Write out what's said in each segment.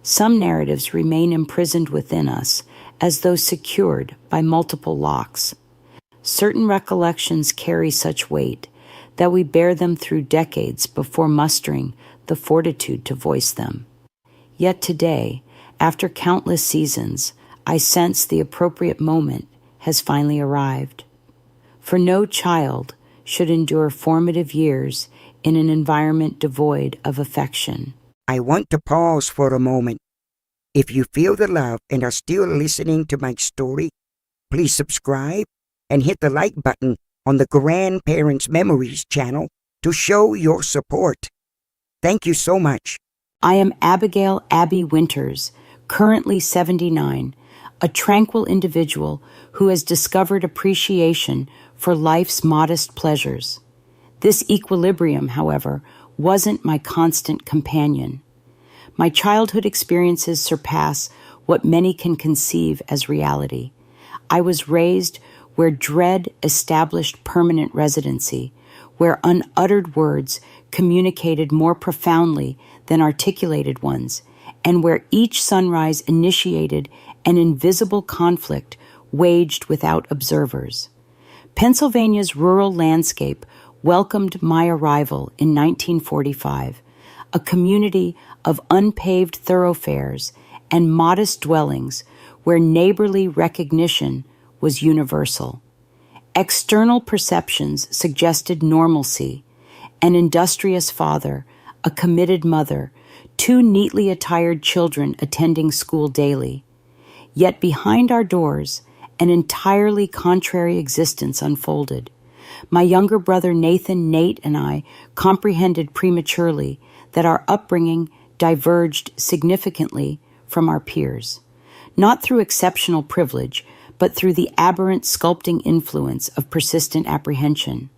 Some narratives remain imprisoned within us as though secured by multiple locks. Certain recollections carry such weight that we bear them through decades before mustering the fortitude to voice them. Yet today, after countless seasons, I sense the appropriate moment has finally arrived. For no child should endure formative years in an environment devoid of affection. I want to pause for a moment. If you feel the love and are still listening to my story, please subscribe and hit the like button on the Grandparents Memories channel to show your support. Thank you so much. I am Abigail Abby Winters, currently 79, a tranquil individual who has discovered appreciation for life's modest pleasures. This equilibrium, however, wasn't my constant companion. My childhood experiences surpass what many can conceive as reality. I was raised where dread established permanent residency, where unuttered words communicated more profoundly than articulated ones, and where each sunrise initiated an invisible conflict waged without observers. Pennsylvania's rural landscape welcomed my arrival in 1945, a community of unpaved thoroughfares and modest dwellings where neighborly recognition was universal. External perceptions suggested normalcy: an industrious father, a committed mother, two neatly attired children attending school daily. Yet behind our doors, an entirely contrary existence unfolded. My younger brother Nate and I comprehended prematurely that our upbringing diverged significantly from our peers, not through exceptional privilege, but through the aberrant sculpting influence of persistent apprehension.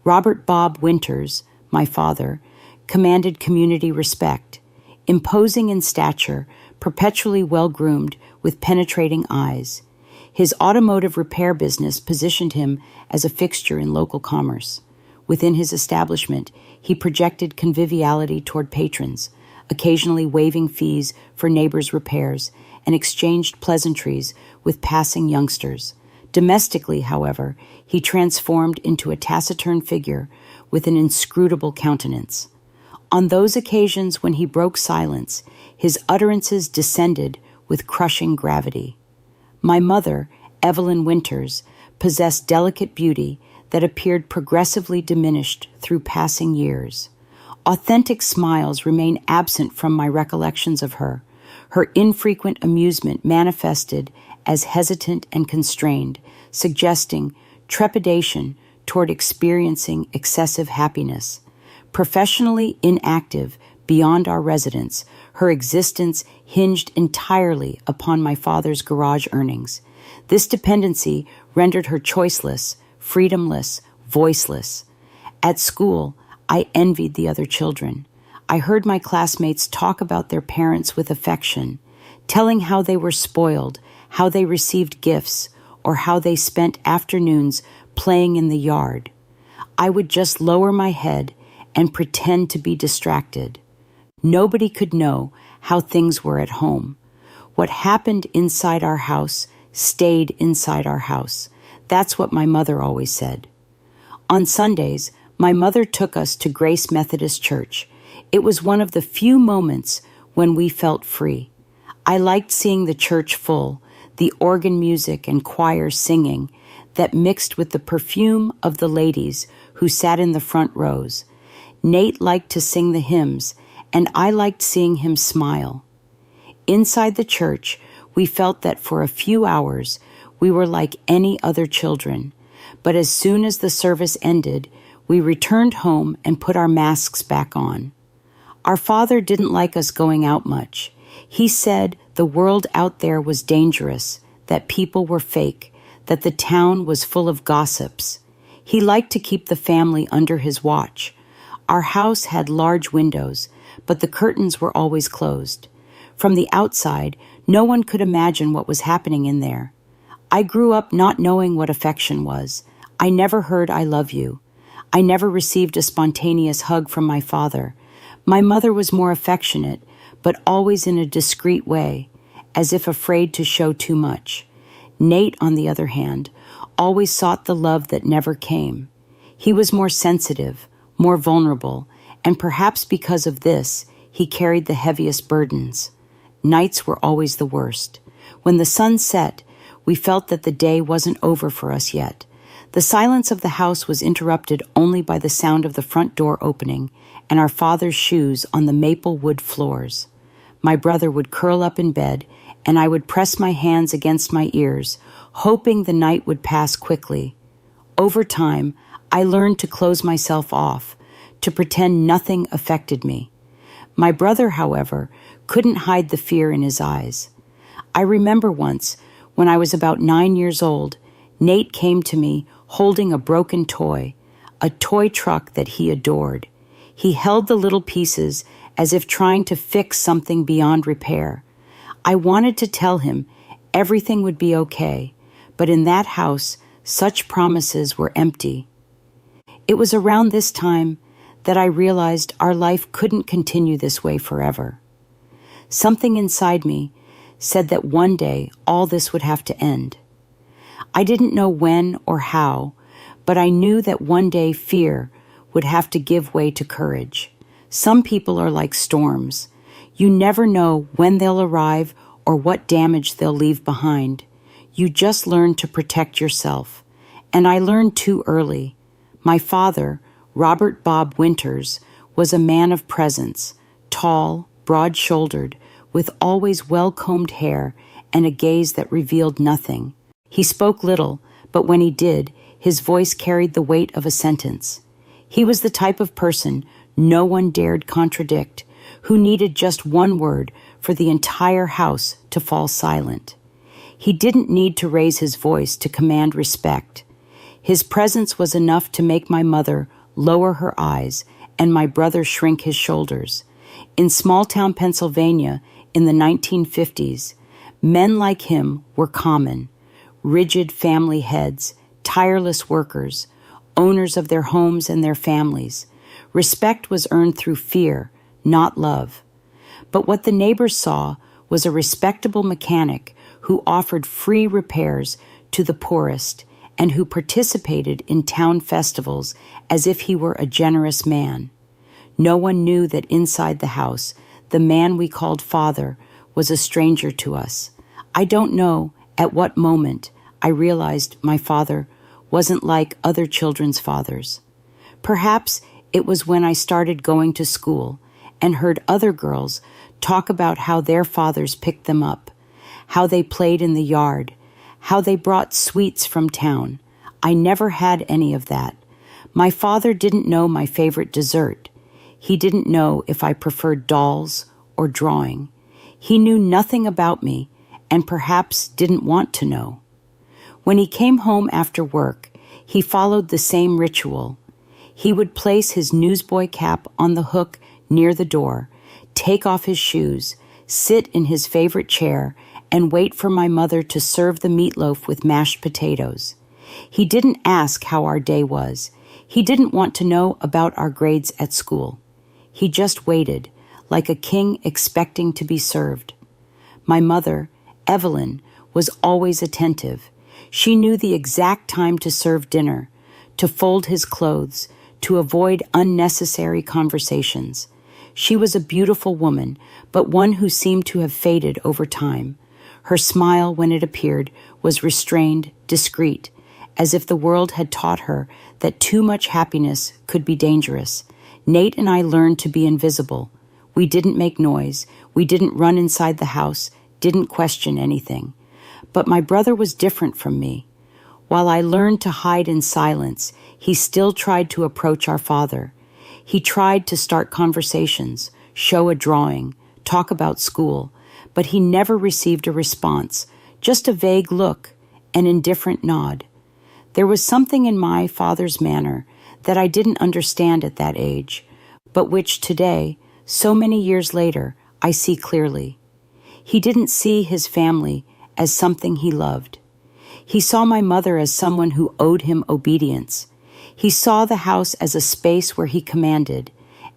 Robert Bob Winters, my father, commanded community respect, imposing in stature, perpetually well-groomed with penetrating eyes. His automotive repair business positioned him as a fixture in local commerce. Within his establishment, he projected conviviality toward patrons, occasionally waiving fees for neighbors' repairs, and exchanged pleasantries with passing youngsters. Domestically, however, he transformed into a taciturn figure with an inscrutable countenance. On those occasions when he broke silence, his utterances descended with crushing gravity. My mother, Evelyn Winters, possessed delicate beauty that appeared progressively diminished through passing years. Authentic smiles remain absent from my recollections of her. Her infrequent amusement manifested as hesitant and constrained, suggesting trepidation toward experiencing excessive happiness. Professionally inactive beyond our residence, her existence hinged entirely upon my father's garage earnings. This dependency rendered her choiceless, freedomless, voiceless. At school, I envied the other children. I heard my classmates talk about their parents with affection, telling how they were spoiled, how they received gifts, or how they spent afternoons playing in the yard. I would just lower my head and pretend to be distracted. Nobody could know how things were at home. What happened inside our house stayed inside our house. That's what my mother always said. On Sundays, my mother took us to Grace Methodist Church. It was one of the few moments when we felt free. I liked seeing the church full, the organ music and choir singing that mixed with the perfume of the ladies who sat in the front rows. Nate liked to sing the hymns, and I liked seeing him smile. Inside the church, we felt that for a few hours we were like any other children, but as soon as the service ended, we returned home and put our masks back on. Our father didn't like us going out much. He said the world out there was dangerous, that people were fake, that the town was full of gossips. He liked to keep the family under his watch. Our house had large windows, but the curtains were always closed. From the outside, no one could imagine what was happening in there. I grew up not knowing what affection was. I never heard "I love you." I never received a spontaneous hug from my father. My mother was more affectionate, but always in a discreet way, as if afraid to show too much. Nate, on the other hand, always sought the love that never came. He was more sensitive, more vulnerable, and perhaps because of this, he carried the heaviest burdens. Nights were always the worst. When the sun set, we felt that the day wasn't over for us yet. The silence of the house was interrupted only by the sound of the front door opening and our father's shoes on the maple wood floors. My brother would curl up in bed, and I would press my hands against my ears, hoping the night would pass quickly. Over time, I learned to close myself off, to pretend nothing affected me. My brother, however, couldn't hide the fear in his eyes. I remember once, when I was about 9 years old, Nate came to me holding a broken toy, a toy truck that he adored. He held the little pieces as if trying to fix something beyond repair. I wanted to tell him everything would be okay, but in that house, such promises were empty. It was around this time that I realized our life couldn't continue this way forever. Something inside me said that one day all this would have to end. I didn't know when or how, but I knew that one day fear would have to give way to courage. Some people are like storms. You never know when they'll arrive or what damage they'll leave behind. You just learn to protect yourself. And I learned too early. My father, Robert Bob Winters, was a man of presence, tall, broad-shouldered, with always well-combed hair and a gaze that revealed nothing. He spoke little, but when he did, his voice carried the weight of a sentence. He was the type of person no one dared contradict, who needed just one word for the entire house to fall silent. He didn't need to raise his voice to command respect. His presence was enough to make my mother lower her eyes and my brother shrink his shoulders. In small-town Pennsylvania in the 1950s, men like him were common. Rigid family heads, tireless workers, owners of their homes and their families. Respect was earned through fear, not love. But what the neighbors saw was a respectable mechanic who offered free repairs to the poorest and who participated in town festivals as if he were a generous man. No one knew that inside the house, the man we called father was a stranger to us. I don't know at what moment I realized my father wasn't like other children's fathers. Perhaps it was when I started going to school and heard other girls talk about how their fathers picked them up, how they played in the yard, how they brought sweets from town. I never had any of that. My father didn't know my favorite dessert. He didn't know if I preferred dolls or drawing. He knew nothing about me and perhaps didn't want to know. When he came home after work, he followed the same ritual. He would place his newsboy cap on the hook near the door, take off his shoes, sit in his favorite chair, and wait for my mother to serve the meatloaf with mashed potatoes. He didn't ask how our day was. He didn't want to know about our grades at school. He just waited, like a king expecting to be served. My mother, Evelyn, was always attentive. She knew the exact time to serve dinner, to fold his clothes, to avoid unnecessary conversations. She was a beautiful woman, but one who seemed to have faded over time. Her smile, when it appeared, was restrained, discreet, as if the world had taught her that too much happiness could be dangerous. Nate and I learned to be invisible. We didn't make noise. We didn't run inside the house, didn't question anything. But my brother was different from me. While I learned to hide in silence, he still tried to approach our father. He tried to start conversations, show a drawing, talk about school, but he never received a response, just a vague look, an indifferent nod. There was something in my father's manner that I didn't understand at that age, but which today, so many years later, I see clearly. He didn't see his family as something he loved. He saw my mother as someone who owed him obedience. He saw the house as a space where he commanded,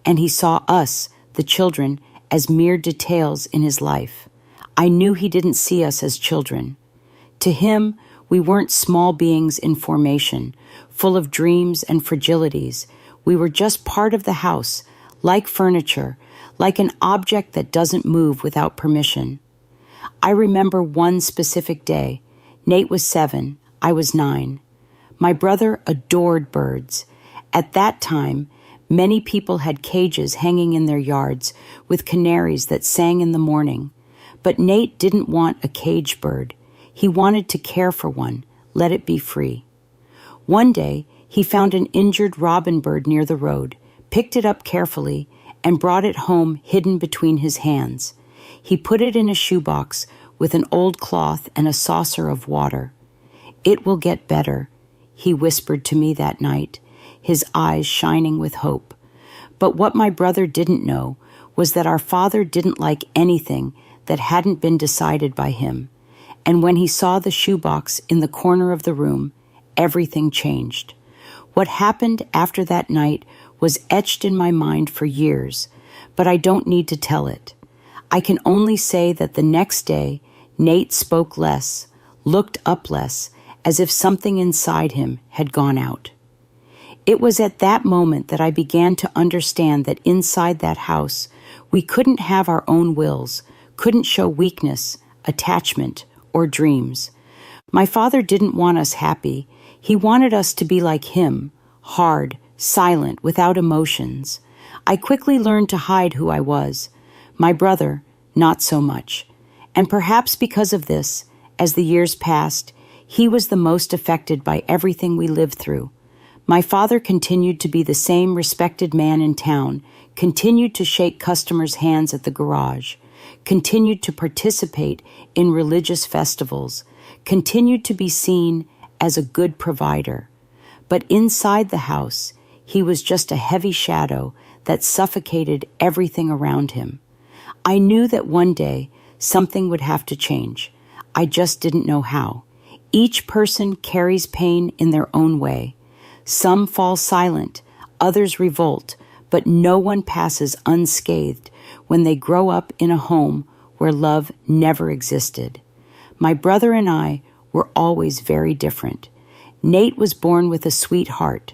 and he saw us, the children, as mere details in his life. I knew he didn't see us as children. To him, we weren't small beings in formation, full of dreams and fragilities. We were just part of the house, like furniture, like an object that doesn't move without permission. I remember one specific day. Nate was 7, I was 9. My brother adored birds. At that time, many people had cages hanging in their yards with canaries that sang in the morning. But Nate didn't want a cage bird. He wanted to care for one, let it be free. One day, he found an injured robin bird near the road, picked it up carefully, and brought it home hidden between his hands. He put it in a shoebox with an old cloth and a saucer of water. "It will get better," he whispered to me that night, his eyes shining with hope. But what my brother didn't know was that our father didn't like anything that hadn't been decided by him. And when he saw the shoebox in the corner of the room, everything changed. What happened after that night was etched in my mind for years, but I don't need to tell it. I can only say that the next day, Nate spoke less, looked up less, as if something inside him had gone out. It was at that moment that I began to understand that inside that house, we couldn't have our own wills, couldn't show weakness, attachment, or dreams. My father didn't want us happy. He wanted us to be like him, hard, silent, without emotions. I quickly learned to hide who I was. My brother, not so much. And perhaps because of this, as the years passed, he was the most affected by everything we lived through. My father continued to be the same respected man in town, continued to shake customers' hands at the garage, continued to participate in religious festivals, continued to be seen as a good provider. But inside the house, he was just a heavy shadow that suffocated everything around him. I knew that one day something would have to change. I just didn't know how. Each person carries pain in their own way. Some fall silent, others revolt, but no one passes unscathed when they grow up in a home where love never existed. My brother and I were always very different. Nate was born with a sweet heart.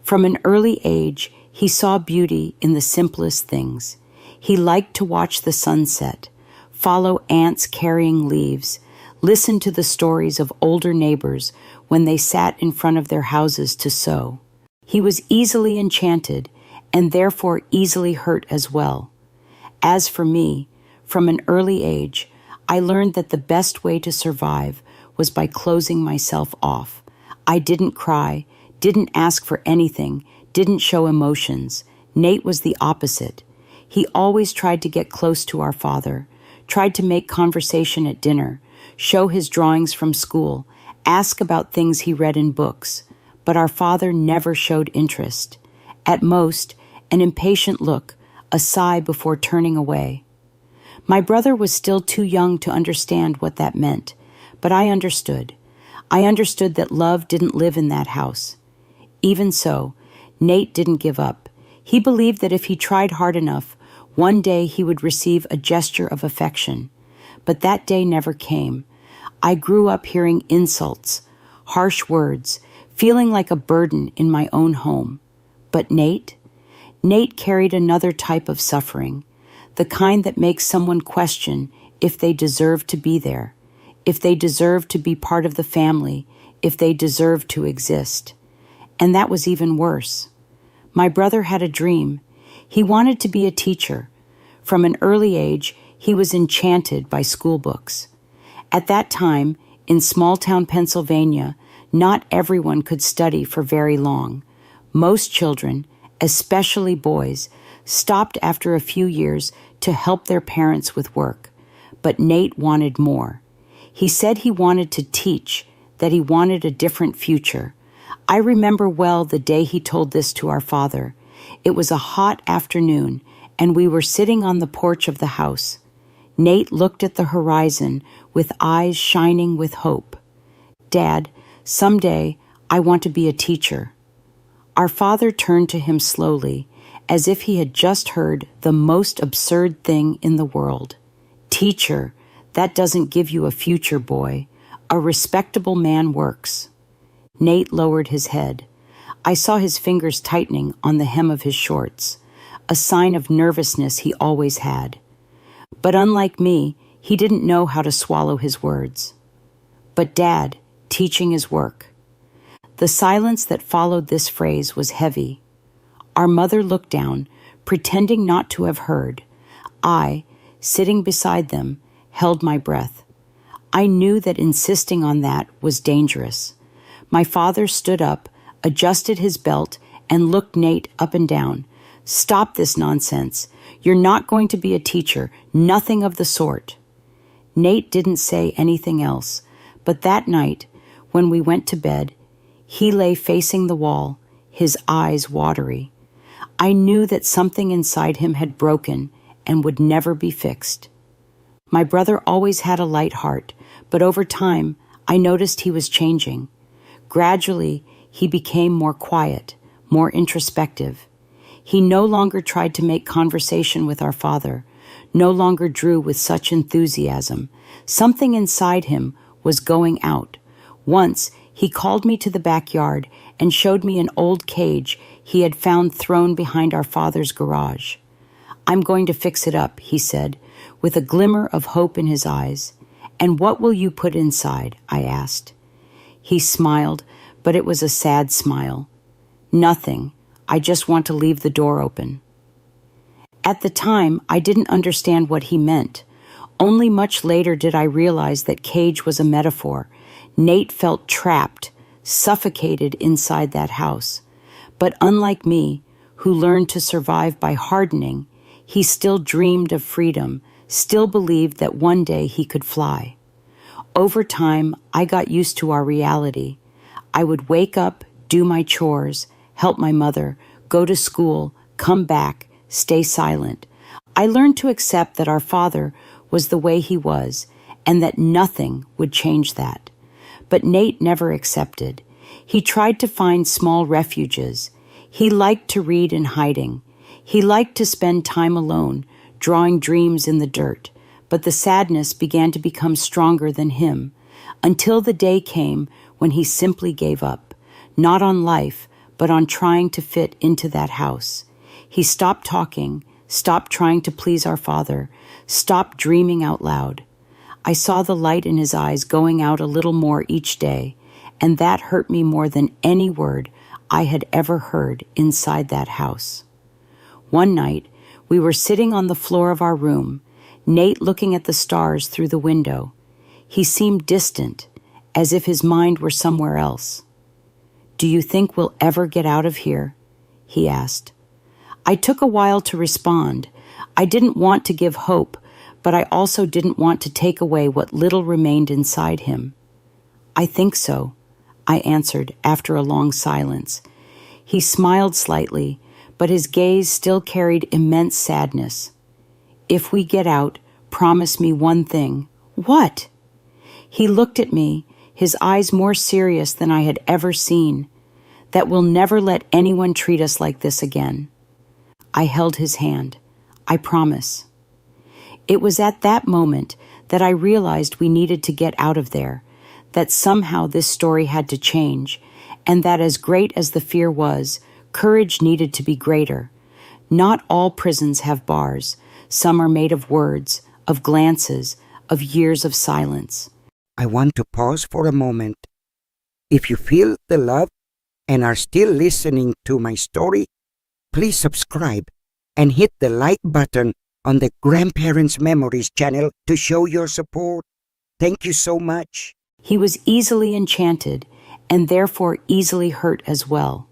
From an early age, he saw beauty in the simplest things. He liked to watch the sunset, follow ants carrying leaves, listen to the stories of older neighbors when they sat in front of their houses to sew. He was easily enchanted and therefore easily hurt as well. As for me, from an early age, I learned that the best way to survive was by closing myself off. I didn't cry, didn't ask for anything, didn't show emotions. Nate was the opposite. He always tried to get close to our father, tried to make conversation at dinner, show his drawings from school, ask about things he read in books. But our father never showed interest. At most, an impatient look, a sigh before turning away. My brother was still too young to understand what that meant, but I understood. I understood that love didn't live in that house. Even so, Nate didn't give up. He believed that if he tried hard enough, one day he would receive a gesture of affection. But that day never came. I grew up hearing insults, harsh words, feeling like a burden in my own home. But Nate carried another type of suffering, the kind that makes someone question if they deserve to be there, if they deserve to be part of the family, if they deserve to exist. And that was even worse. My brother had a dream. He wanted to be a teacher. From an early age, he was enchanted by school books. At that time, in small-town Pennsylvania, not everyone could study for very long. Most children, especially boys, stopped after a few years to help their parents with work. But Nate wanted more. He said he wanted to teach, that he wanted a different future. I remember well the day he told this to our father. It was a hot afternoon, and we were sitting on the porch of the house. Nate looked at the horizon with eyes shining with hope. "Dad, someday I want to be a teacher." Our father turned to him slowly, as if he had just heard the most absurd thing in the world. "Teacher, that doesn't give you a future, boy. A respectable man works." Nate lowered his head. I saw his fingers tightening on the hem of his shorts, a sign of nervousness he always had. But unlike me, he didn't know how to swallow his words. "But Dad, teaching is work." The silence that followed this phrase was heavy. Our mother looked down, pretending not to have heard. I, sitting beside them, held my breath. I knew that insisting on that was dangerous. My father stood up, adjusted his belt, and looked Nate up and down. "Stop this nonsense. You're not going to be a teacher. Nothing of the sort." Nate didn't say anything else, but that night, when we went to bed, he lay facing the wall, his eyes watery. I knew that something inside him had broken and would never be fixed. My brother always had a light heart, but over time, I noticed he was changing. Gradually, he became more quiet, more introspective. He no longer tried to make conversation with our father, no longer drew with such enthusiasm. Something inside him was going out. Once, he called me to the backyard and showed me an old cage he had found thrown behind our father's garage. "I'm going to fix it up," he said, with a glimmer of hope in his eyes. "And what will you put inside?" I asked. He smiled, but it was a sad smile. "Nothing. I just want to leave the door open." At the time, I didn't understand what he meant. Only much later did I realize that cage was a metaphor. Nate felt trapped, suffocated inside that house. But unlike me, who learned to survive by hardening, he still dreamed of freedom, still believed that one day he could fly. Over time, I got used to our reality. I would wake up, do my chores, help my mother, go to school, come back, stay silent. I learned to accept that our father was the way he was, and that nothing would change that. But Nate never accepted. He tried to find small refuges. He liked to read in hiding. He liked to spend time alone, drawing dreams in the dirt. But the sadness began to become stronger than him, until the day came when he simply gave up, not on life, but on trying to fit into that house. He stopped talking, stopped trying to please our father, stopped dreaming out loud. I saw the light in his eyes going out a little more each day, and that hurt me more than any word I had ever heard inside that house. One night, we were sitting on the floor of our room, Nate looking at the stars through the window. He seemed distant, as if his mind were somewhere else. "Do you think we'll ever get out of here?" he asked. I took a while to respond. I didn't want to give hope, but I also didn't want to take away what little remained inside him. "I think so," I answered after a long silence. He smiled slightly, but his gaze still carried immense sadness. "If we get out, promise me one thing." "What?" He looked at me, his eyes more serious than I had ever seen. "That we'll never let anyone treat us like this again." I held his hand. "I promise." It was at that moment that I realized we needed to get out of there, that somehow this story had to change, and that as great as the fear was, courage needed to be greater. Not all prisons have bars. Some are made of words, of glances, of years of silence. I want to pause for a moment. If you feel the love and are still listening to my story, please subscribe and hit the like button on the Grandparents Memories channel to show your support. Thank you so much. He was easily enchanted and therefore easily hurt as well.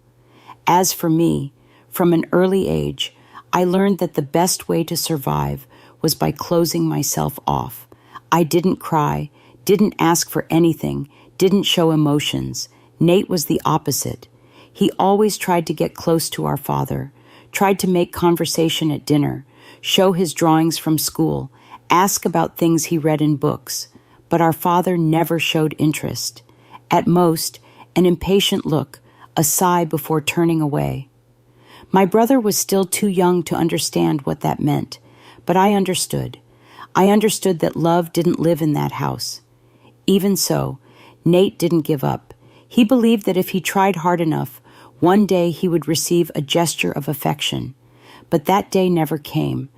As for me, from an early age, I learned that the best way to survive was by closing myself off. I didn't cry, didn't ask for anything, didn't show emotions. Nate was the opposite. He always tried to get close to our father, tried to make conversation at dinner, show his drawings from school, ask about things he read in books. But our father never showed interest. At most, an impatient look, a sigh before turning away. My brother was still too young to understand what that meant, but I understood. I understood that love didn't live in that house. Even so, Nate didn't give up. He believed that if he tried hard enough, one day he would receive a gesture of affection. But that day never came.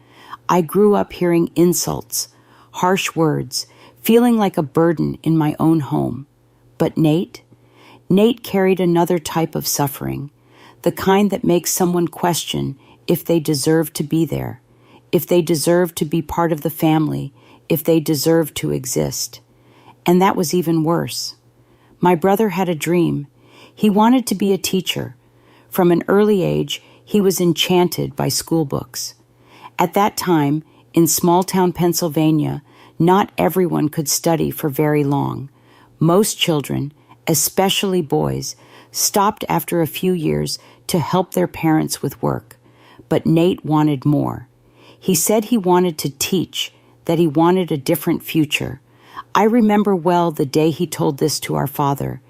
I grew up hearing insults, harsh words, feeling like a burden in my own home. But Nate carried another type of suffering, the kind that makes someone question if they deserve to be there, if they deserve to be part of the family, if they deserve to exist. And that was even worse. My brother had a dream. He wanted to be a teacher. From an early age, he was enchanted by school books. At that time, in small-town Pennsylvania, not everyone could study for very long. Most children, especially boys, stopped after a few years to help their parents with work. But Nate wanted more. He said he wanted to teach, that he wanted a different future. I remember well the day he told this to our father.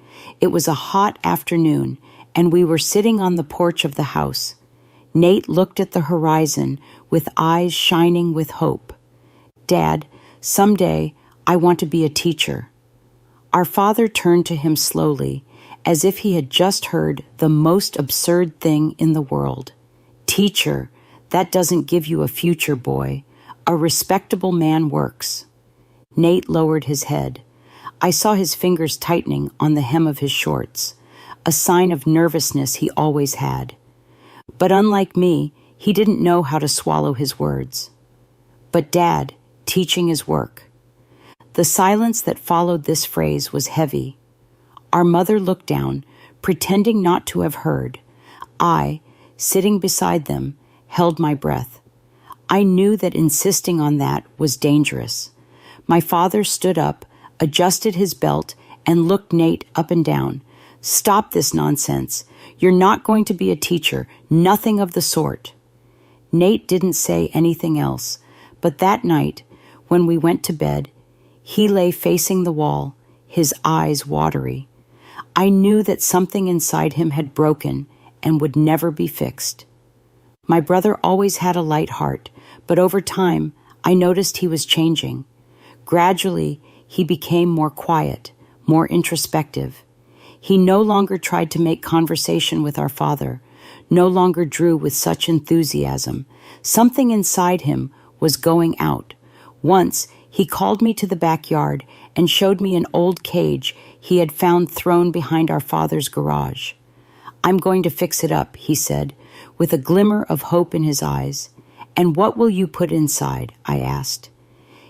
It was a hot afternoon, and we were sitting on the porch of the house. Nate looked at the horizon with eyes shining with hope. "Dad, someday I want to be a teacher." Our father turned to him slowly, as if he had just heard the most absurd thing in the world. "Teacher, that doesn't give you a future, boy. A respectable man works." Nate lowered his head. I saw his fingers tightening on the hem of his shorts, a sign of nervousness he always had. But unlike me, he didn't know how to swallow his words. "But Dad, teaching is work." The silence that followed this phrase was heavy. Our mother looked down, pretending not to have heard. I, sitting beside them, held my breath. I knew that insisting on that was dangerous. My father stood up, adjusted his belt, and looked Nate up and down. "Stop this nonsense. You're not going to be a teacher. Nothing of the sort." Nate didn't say anything else, but that night, when we went to bed, he lay facing the wall, his eyes watery. I knew that something inside him had broken and would never be fixed. My brother always had a light heart, but over time, I noticed he was changing. Gradually, he became more quiet, more introspective. He no longer tried to make conversation with our father, no longer drew with such enthusiasm. Something inside him was going out. Once, he called me to the backyard and showed me an old cage he had found thrown behind our father's garage. "I'm going to fix it up," he said, with a glimmer of hope in his eyes. "And what will you put inside?" I asked.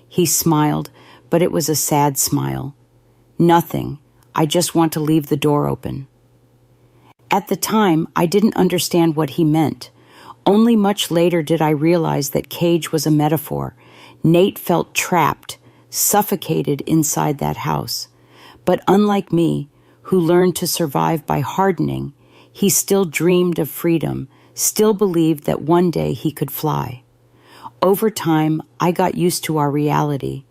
He smiled, but it was a sad smile. "Nothing. I just want to leave the door open." At the time, I didn't understand what he meant. Only much later did I realize that cage was a metaphor. Nate felt trapped, suffocated inside that house. But unlike me, who learned to survive by hardening, he still dreamed of freedom, still believed that one day he could fly. Over time, I got used to our reality.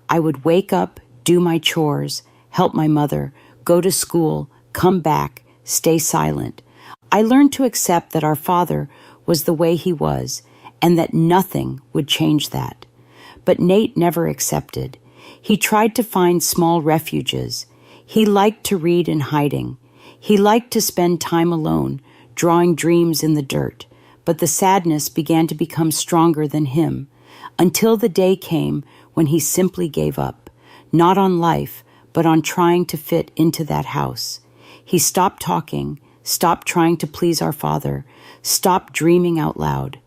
I would wake up, do my chores, help my mother, go to school, come back, stay silent. I learned to accept that our father was the way he was, and that nothing would change that. But Nate never accepted. He tried to find small refuges. He liked to read in hiding. He liked to spend time alone, drawing dreams in the dirt. But the sadness began to become stronger than him, until the day came when he simply gave up, not on life, but on trying to fit into that house. He stopped talking, stopped trying to please our father, stopped dreaming out loud.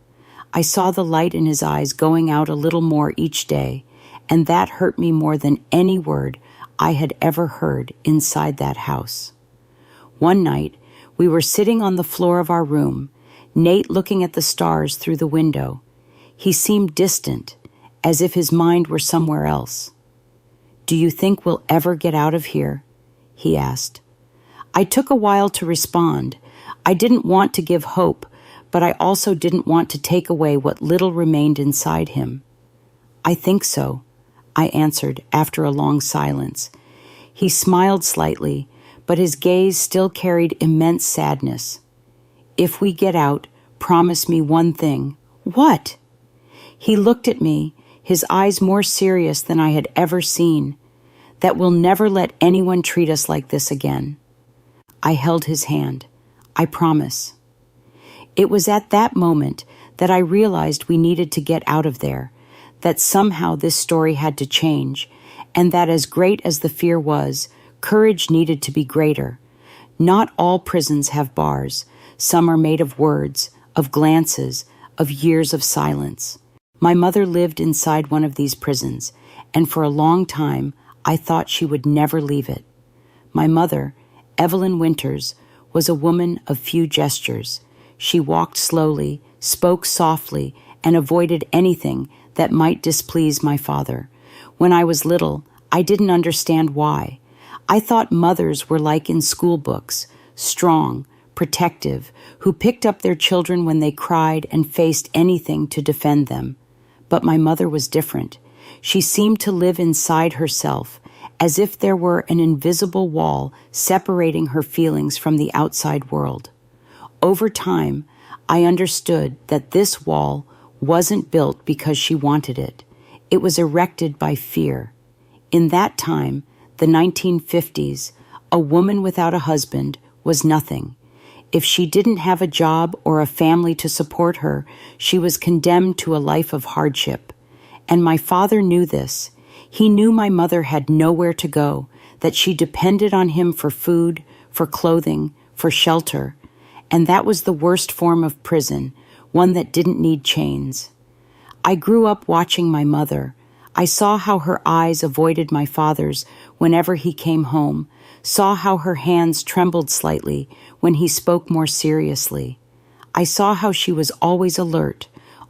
I saw the light in his eyes going out a little more each day, and that hurt me more than any word I had ever heard inside that house. One night, we were sitting on the floor of our room, Nate looking at the stars through the window. He seemed distant, as if his mind were somewhere else. "Do you think we'll ever get out of here?" he asked. I took a while to respond. I didn't want to give hope, but I also didn't want to take away what little remained inside him. "I think so," I answered after a long silence. He smiled slightly, but his gaze still carried immense sadness. "If we get out, promise me one thing." "What?" He looked at me, his eyes more serious than I had ever seen. "That we'll never let anyone treat us like this again." I held his hand. "I promise." It was at that moment that I realized we needed to get out of there, that somehow this story had to change, and that as great as the fear was, courage needed to be greater. Not all prisons have bars. Some are made of words, of glances, of years of silence. My mother lived inside one of these prisons, and for a long time I thought she would never leave it. My mother, Evelyn Winters, was a woman of few gestures. She walked slowly, spoke softly, and avoided anything that might displease my father. When I was little, I didn't understand why. I thought mothers were like in school books, strong, protective, who picked up their children when they cried and faced anything to defend them. But my mother was different. She seemed to live inside herself, as if there were an invisible wall separating her feelings from the outside world. Over time, I understood that this wall wasn't built because she wanted it. It was erected by fear. In that time, the 1950s, a woman without a husband was nothing. If she didn't have a job or a family to support her, she was condemned to a life of hardship. And my father knew this. He knew my mother had nowhere to go, that she depended on him for food, for clothing, for shelter. And that was the worst form of prison, one that didn't need chains. I grew up watching my mother. I saw how her eyes avoided my father's whenever he came home, saw how her hands trembled slightly when he spoke more seriously. I saw how she was always alert,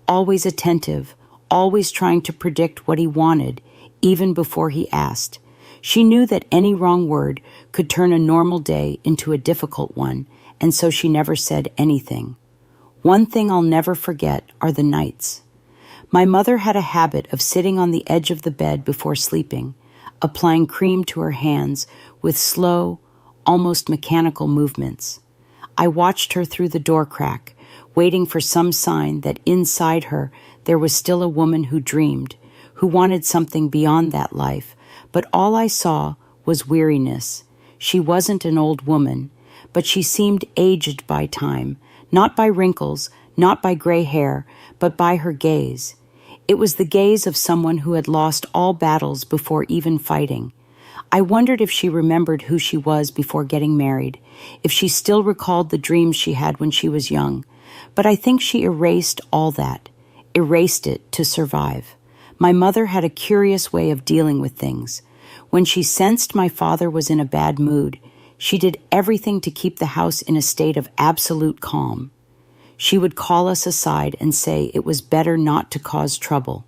always attentive, always trying to predict what he wanted, even before he asked. She knew that any wrong word could turn a normal day into a difficult one, and so she never said anything. One thing I'll never forget are the nights. My mother had a habit of sitting on the edge of the bed before sleeping, applying cream to her hands with slow, almost mechanical movements. I watched her through the door crack, waiting for some sign that inside her there was still a woman who dreamed, who wanted something beyond that life, but all I saw was weariness. She wasn't an old woman, but she seemed aged by time, not by wrinkles, not by gray hair, but by her gaze. It was the gaze of someone who had lost all battles before even fighting. I wondered if she remembered who she was before getting married, if she still recalled the dreams she had when she was young. But I think she erased all that, erased it to survive. My mother had a curious way of dealing with things. When she sensed my father was in a bad mood, she did everything to keep the house in a state of absolute calm. She would call us aside and say it was better not to cause trouble.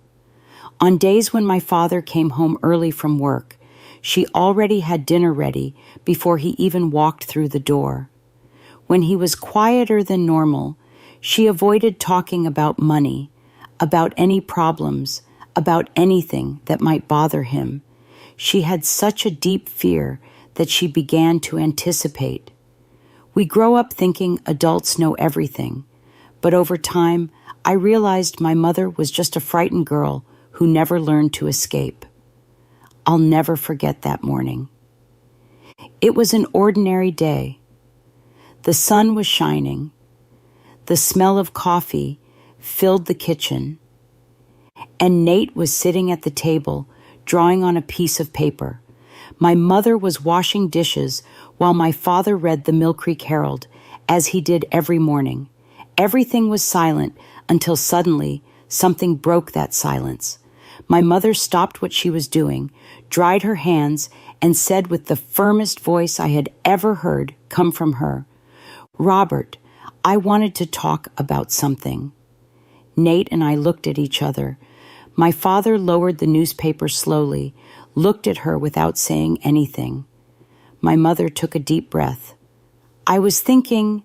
On days when my father came home early from work, she already had dinner ready before he even walked through the door. When he was quieter than normal, she avoided talking about money, about any problems, about anything that might bother him. She had such a deep fear that she began to anticipate. We grow up thinking adults know everything, but over time, I realized my mother was just a frightened girl who never learned to escape. I'll never forget that morning. It was an ordinary day. The sun was shining. The smell of coffee filled the kitchen, and Nate was sitting at the table, drawing on a piece of paper. My mother was washing dishes while my father read the Mill Creek Herald, as he did every morning. Everything was silent until suddenly something broke that silence. My mother stopped what she was doing, dried her hands, and said with the firmest voice I had ever heard come from her, "Robert, I wanted to talk about something." Nate and I looked at each other. My father lowered the newspaper slowly, looked at her without saying anything. My mother took a deep breath. "I was thinking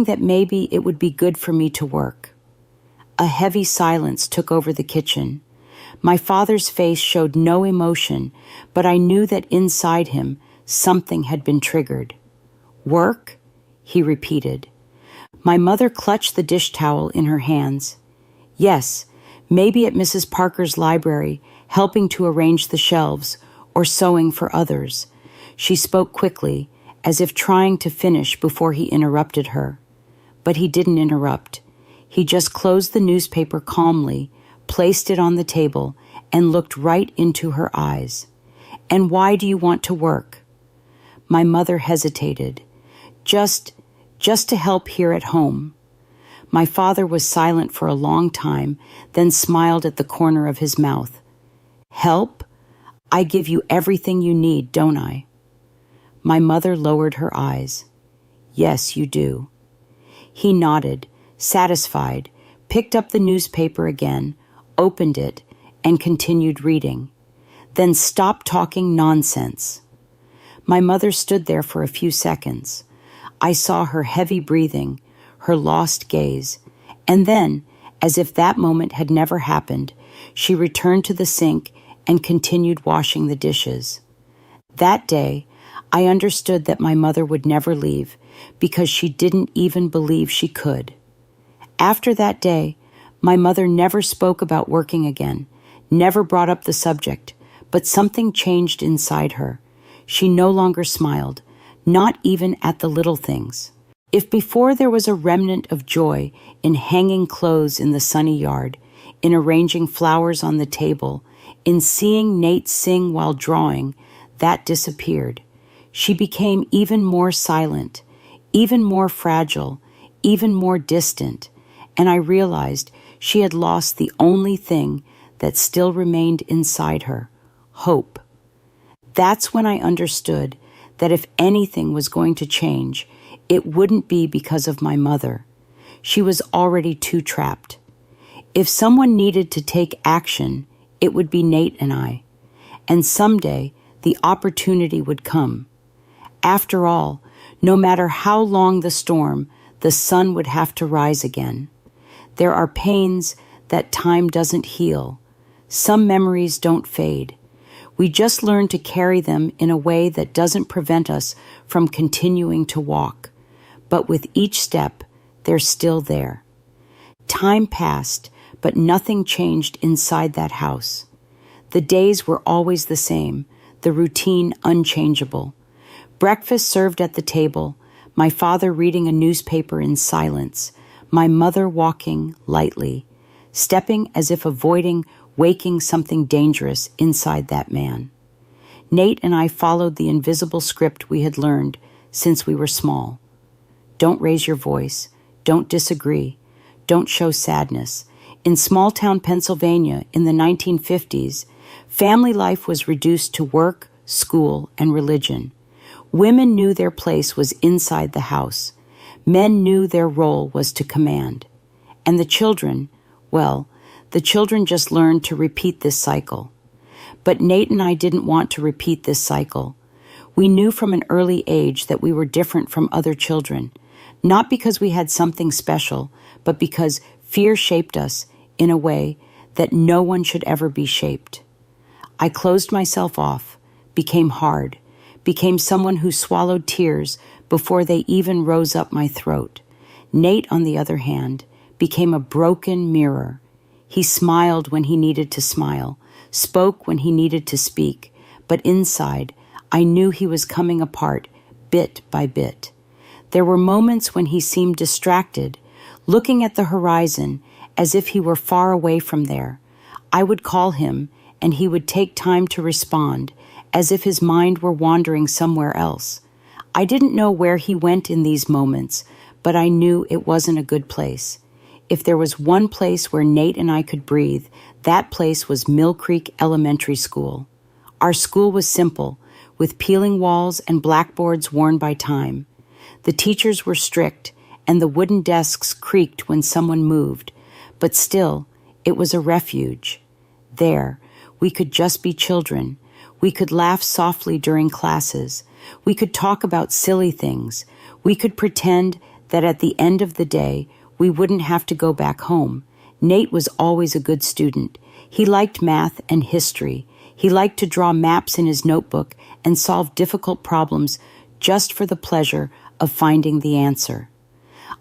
that maybe it would be good for me to work." A heavy silence took over the kitchen. My father's face showed no emotion, but I knew that inside him something had been triggered. "Work?" he repeated. My mother clutched the dish towel in her hands. Yes, maybe at Mrs. Parker's library, helping to arrange the shelves, or sewing for others. She spoke quickly, as if trying to finish before he interrupted her. But he didn't interrupt. He just closed the newspaper calmly, placed it on the table, and looked right into her eyes. "And why do you want to work?" My mother hesitated. Just to help here at home." My father was silent for a long time, then smiled at the corner of his mouth. "Help? I give you everything you need, don't I?" My mother lowered her eyes. "Yes, you do." He nodded, satisfied, picked up the newspaper again, opened it, and continued reading. "Then stop talking nonsense." My mother stood there for a few seconds. I saw her heavy breathing, her lost gaze, and then, as if that moment had never happened, she returned to the sink and continued washing the dishes. That day, I understood that my mother would never leave because she didn't even believe she could. After that day, my mother never spoke about working again, never brought up the subject, but something changed inside her. She no longer smiled, not even at the little things. If before there was a remnant of joy in hanging clothes in the sunny yard, in arranging flowers on the table, in seeing Nate sing while drawing, that disappeared. She became even more silent, even more fragile, even more distant, and I realized she had lost the only thing that still remained inside her, hope. That's when I understood that if anything was going to change, it wouldn't be because of my mother. She was already too trapped. If someone needed to take action, it would be Nate and I. And someday, the opportunity would come. After all, no matter how long the storm, the sun would have to rise again. There are pains that time doesn't heal. Some memories don't fade. We just learn to carry them in a way that doesn't prevent us from continuing to walk. But with each step, they're still there. Time passed, but nothing changed inside that house. The days were always the same, the routine unchangeable. Breakfast served at the table, my father reading a newspaper in silence, my mother walking lightly, stepping as if avoiding waking something dangerous inside that man. Nate and I followed the invisible script we had learned since we were small. Don't raise your voice. Don't disagree. Don't show sadness. In small-town Pennsylvania in the 1950s, family life was reduced to work, school, and religion. Women knew their place was inside the house. Men knew their role was to command. And the children, well, the children just learned to repeat this cycle. But Nate and I didn't want to repeat this cycle. We knew from an early age that we were different from other children, not because we had something special, but because fear shaped us in a way that no one should ever be shaped. I closed myself off, became hard, became someone who swallowed tears before they even rose up my throat. Nate, on the other hand, became a broken mirror. He smiled when he needed to smile, spoke when he needed to speak, but inside, I knew he was coming apart, bit by bit. There were moments when he seemed distracted, looking at the horizon as if he were far away from there. I would call him, and he would take time to respond, as if his mind were wandering somewhere else. I didn't know where he went in these moments, but I knew it wasn't a good place. If there was one place where Nate and I could breathe, that place was Mill Creek Elementary School. Our school was simple, with peeling walls and blackboards worn by time. The teachers were strict, and the wooden desks creaked when someone moved, but still, it was a refuge. There, we could just be children. We could laugh softly during classes. We could talk about silly things. We could pretend that at the end of the day, we wouldn't have to go back home. Nate was always a good student. He liked math and history. He liked to draw maps in his notebook and solve difficult problems just for the pleasure of finding the answer.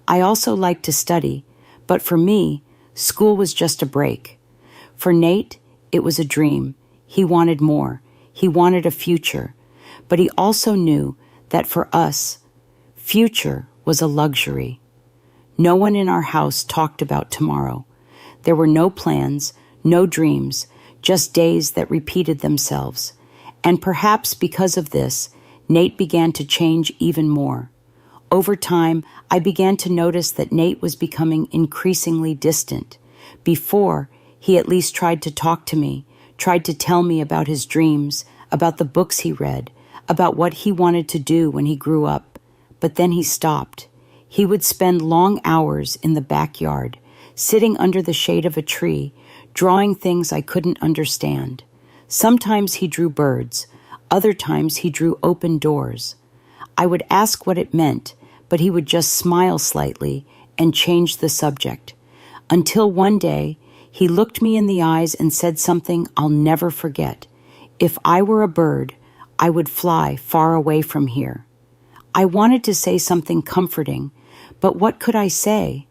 I also liked to study, but for me, school was just a break. For Nate, it was a dream. He wanted more. He wanted a future. But he also knew that for us, future was a luxury. No one in our house talked about tomorrow. There were no plans, no dreams, just days that repeated themselves. And perhaps because of this, Nate began to change even more. Over time, I began to notice that Nate was becoming increasingly distant. Before, he at least tried to talk to me, tried to tell me about his dreams, about the books he read, about what he wanted to do when he grew up. But then he stopped. He would spend long hours in the backyard, sitting under the shade of a tree, drawing things I couldn't understand. Sometimes he drew birds. Other times he drew open doors. I would ask what it meant, but he would just smile slightly and change the subject. Until one day, he looked me in the eyes and said something I'll never forget. If I were a bird, I would fly far away from here. I wanted to say something comforting, but what could I say?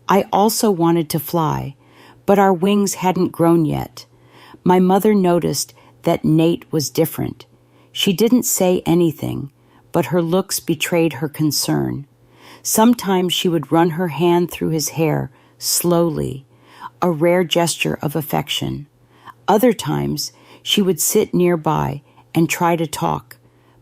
I also wanted to fly, but our wings hadn't grown yet. My mother noticed that Nate was different. She didn't say anything, but her looks betrayed her concern. Sometimes she would run her hand through his hair slowly, a rare gesture of affection. Other times, she would sit nearby and try to talk,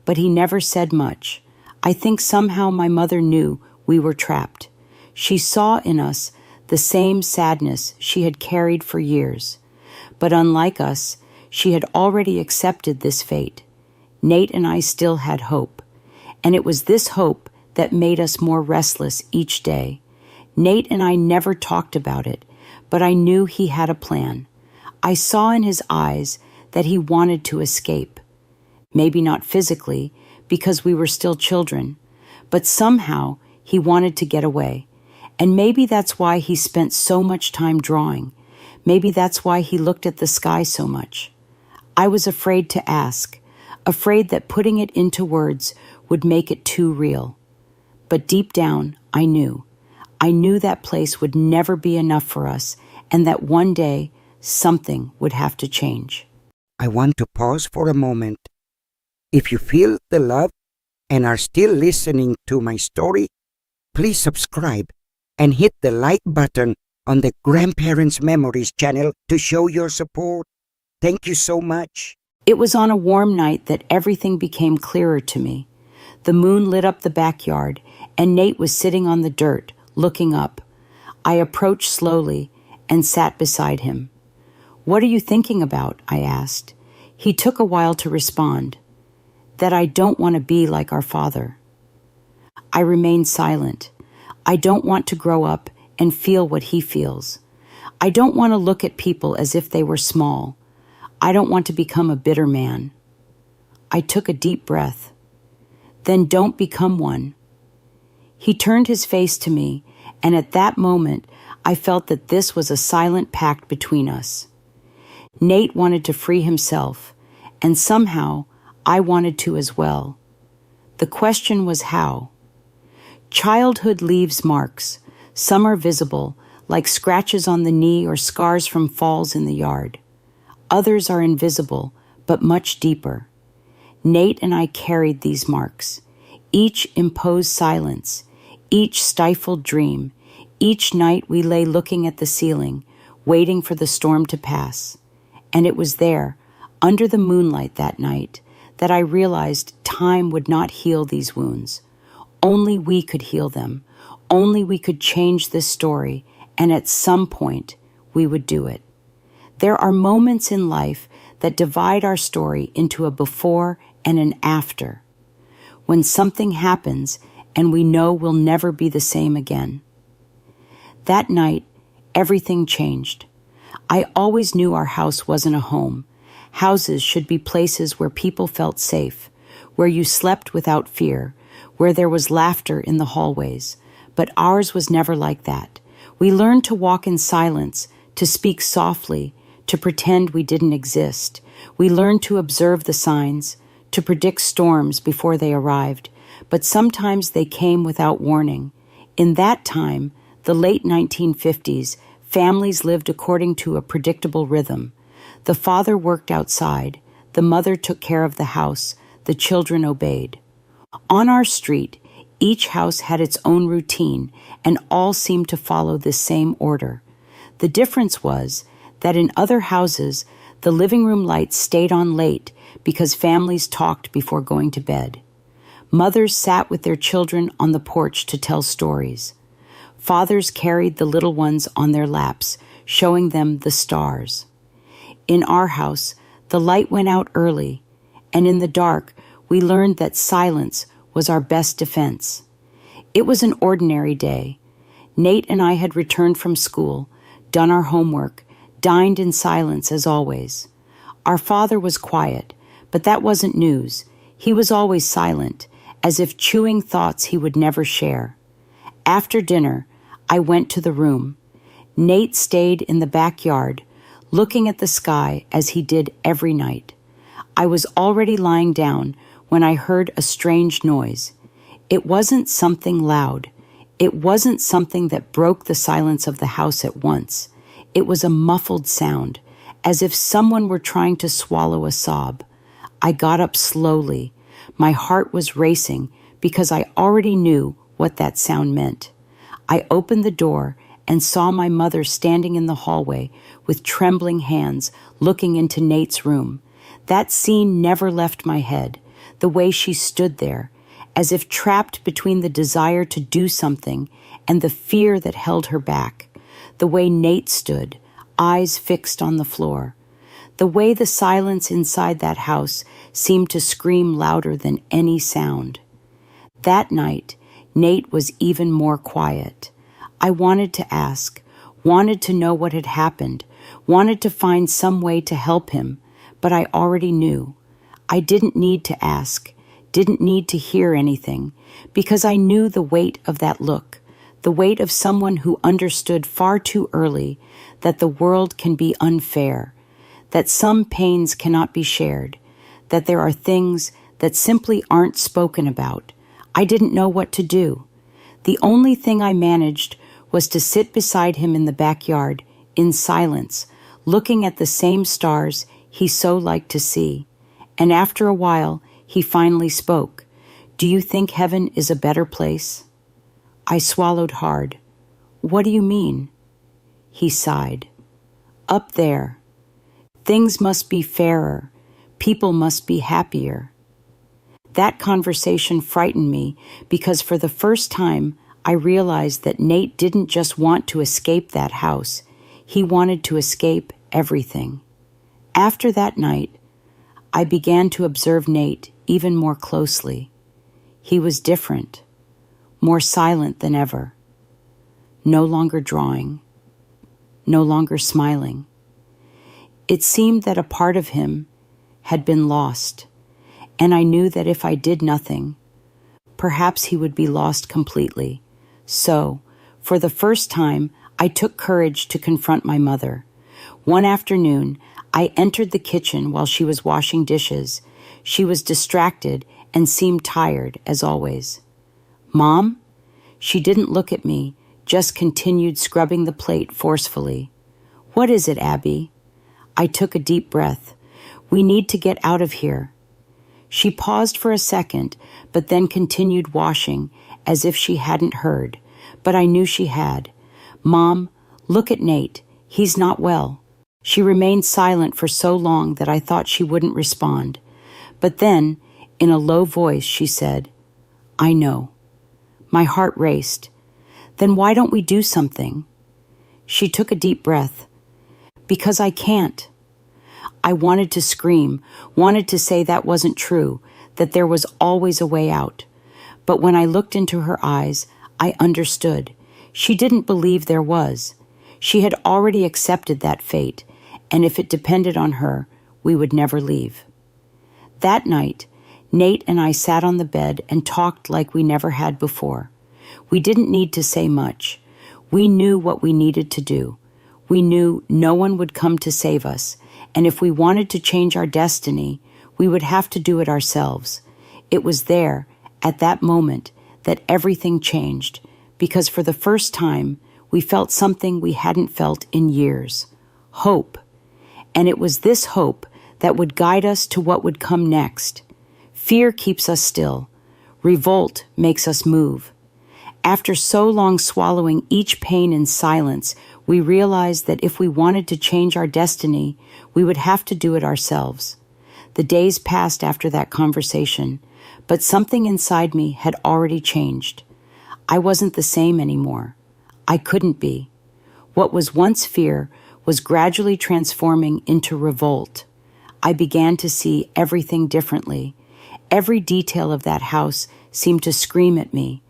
but he never said much. I think somehow my mother knew we were trapped. She saw in us the same sadness she had carried for years. But unlike us, she had already accepted this fate. Nate and I still had hope, and it was this hope that made us more restless each day. Nate and I never talked about it, but I knew he had a plan. I saw in his eyes that he wanted to escape. Maybe not physically, because we were still children, but somehow he wanted to get away. And maybe that's why he spent so much time drawing. Maybe that's why he looked at the sky so much. I was afraid to ask, afraid that putting it into words would make it too real. But deep down, I knew. I knew that place would never be enough for us, and that one day, something would have to change. I want to pause for a moment. If you feel the love and are still listening to my story, please subscribe and hit the like button on the Grandparents Memories channel to show your support. Thank you so much. It was on a warm night that everything became clearer to me. The moon lit up the backyard, and Nate was sitting on the dirt, looking up. I approached slowly and sat beside him. "What are you thinking about?" I asked. He took a while to respond. "That I don't want to be like our father." I remained silent. I don't want to grow up and feel what he feels. I don't want to look at people as if they were small. I don't want to become a bitter man. I took a deep breath. "Then don't become one." He turned his face to me, and at that moment, I felt that this was a silent pact between us. Nate wanted to free himself, and somehow I wanted to as well. The question was how. Childhood leaves marks. Some are visible, like scratches on the knee or scars from falls in the yard. Others are invisible, but much deeper. Nate and I carried these marks. Each imposed silence, each stifled dream. Each night we lay looking at the ceiling, waiting for the storm to pass. And it was there, under the moonlight that night, that I realized time would not heal these wounds. Only we could heal them. Only we could change this story, and at some point, we would do it. There are moments in life that divide our story into a before and an after. When something happens and we know we'll never be the same again. That night, everything changed. I always knew our house wasn't a home. Houses should be places where people felt safe, where you slept without fear, where there was laughter in the hallways. But ours was never like that. We learned to walk in silence, to speak softly, to pretend we didn't exist. We learned to observe the signs, to predict storms before they arrived. But sometimes they came without warning. In that time, the late 1950s, families lived according to a predictable rhythm. The father worked outside, the mother took care of the house, the children obeyed. On our street, each house had its own routine, and all seemed to follow this same order. The difference was that in other houses, the living room lights stayed on late because families talked before going to bed. Mothers sat with their children on the porch to tell stories. Fathers carried the little ones on their laps, showing them the stars. In our house, the light went out early, and in the dark, we learned that silence was our best defense. It was an ordinary day. Nate and I had returned from school, done our homework, dined in silence as always. Our father was quiet, but that wasn't news. He was always silent, as if chewing thoughts he would never share. After dinner, I went to the room. Nate stayed in the backyard, looking at the sky as he did every night. I was already lying down when I heard a strange noise. It wasn't something loud. It wasn't something that broke the silence of the house at once. It was a muffled sound, as if someone were trying to swallow a sob. I got up slowly. My heart was racing because I already knew what that sound meant. I opened the door and saw my mother standing in the hallway with trembling hands looking into Nate's room. That scene never left my head, the way she stood there, as if trapped between the desire to do something and the fear that held her back. The way Nate stood, eyes fixed on the floor. The way the silence inside that house seemed to scream louder than any sound. That night, Nate was even more quiet. I wanted to ask, wanted to know what had happened, wanted to find some way to help him, but I already knew. I didn't need to ask, didn't need to hear anything, because I knew the weight of that look, the weight of someone who understood far too early that the world can be unfair, that some pains cannot be shared, that there are things that simply aren't spoken about. I didn't know what to do. The only thing I managed was to sit beside him in the backyard, in silence, looking at the same stars he so liked to see. And after a while, he finally spoke. "Do you think heaven is a better place?" I swallowed hard. "What do you mean?" He sighed. "Up there. Things must be fairer. People must be happier." That conversation frightened me because for the first time, I realized that Nate didn't just want to escape that house. He wanted to escape everything. After that night, I began to observe Nate even more closely. He was different, more silent than ever, no longer drawing, no longer smiling. It seemed that a part of him had been lost, and I knew that if I did nothing, perhaps he would be lost completely. So, for the first time, I took courage to confront my mother. One afternoon, I entered the kitchen while she was washing dishes. She was distracted and seemed tired, as always. "Mom?" She didn't look at me, just continued scrubbing the plate forcefully. "What is it, Abby?" I took a deep breath. "We need to get out of here." She paused for a second, but then continued washing as if she hadn't heard, but I knew she had. "Mom, look at Nate. He's not well." She remained silent for so long that I thought she wouldn't respond. But then, in a low voice, she said, "I know." My heart raced. "Then why don't we do something?" She took a deep breath. "Because I can't." I wanted to scream, wanted to say that wasn't true, that there was always a way out. But when I looked into her eyes, I understood. She didn't believe there was. She had already accepted that fate, and if it depended on her, we would never leave. That night, Nate and I sat on the bed and talked like we never had before. We didn't need to say much. We knew what we needed to do. We knew no one would come to save us, and if we wanted to change our destiny, we would have to do it ourselves. It was there, at that moment, that everything changed, because for the first time, we felt something we hadn't felt in years: hope. And it was this hope that would guide us to what would come next. Fear keeps us still. Revolt makes us move. After so long swallowing each pain in silence, we realized that if we wanted to change our destiny, we would have to do it ourselves. The days passed after that conversation, but something inside me had already changed. I wasn't the same anymore. I couldn't be. What was once fear was gradually transforming into revolt. I began to see everything differently. Every detail of that house seemed to scream at me.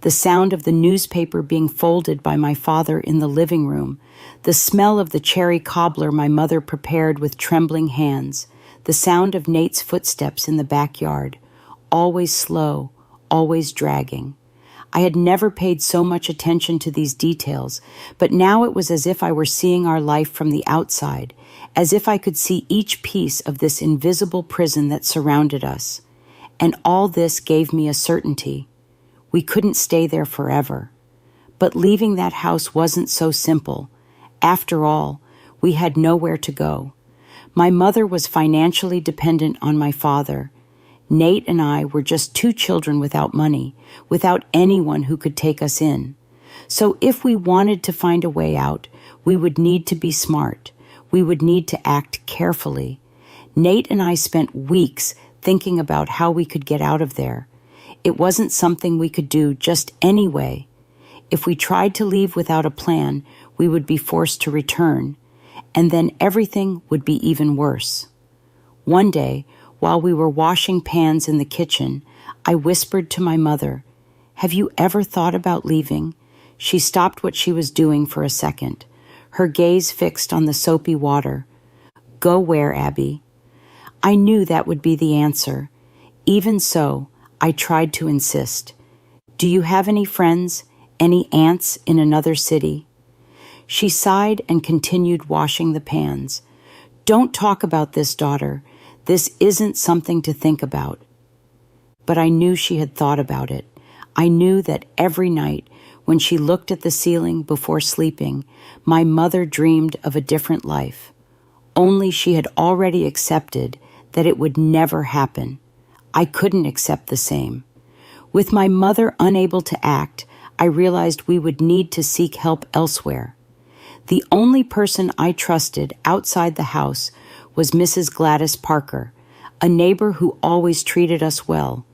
The sound of the newspaper being folded by my father in the living room, the smell of the cherry cobbler my mother prepared with trembling hands, the sound of Nate's footsteps in the backyard, always slow, always dragging. I had never paid so much attention to these details, but now it was as if I were seeing our life from the outside, as if I could see each piece of this invisible prison that surrounded us. And all this gave me a certainty. We couldn't stay there forever. But leaving that house wasn't so simple. After all, we had nowhere to go. My mother was financially dependent on my father. Nate and I were just two children without money, without anyone who could take us in. So if we wanted to find a way out, we would need to be smart. We would need to act carefully. Nate and I spent weeks thinking about how we could get out of there. It wasn't something we could do just anyway. If we tried to leave without a plan, we would be forced to return, and then everything would be even worse. One day, while we were washing pans in the kitchen, I whispered to my mother, "Have you ever thought about leaving?" She stopped what she was doing for a second, her gaze fixed on the soapy water. "Go where, Abby?" I knew that would be the answer. Even so, I tried to insist. "Do you have any friends, any aunts in another city?" She sighed and continued washing the pans. "Don't talk about this, daughter. This isn't something to think about." But I knew she had thought about it. I knew that every night, when she looked at the ceiling before sleeping, my mother dreamed of a different life. Only she had already accepted that it would never happen. I couldn't accept the same. With my mother unable to act, I realized we would need to seek help elsewhere. The only person I trusted outside the house was Mrs. Gladys Parker, a neighbor who always treated us well.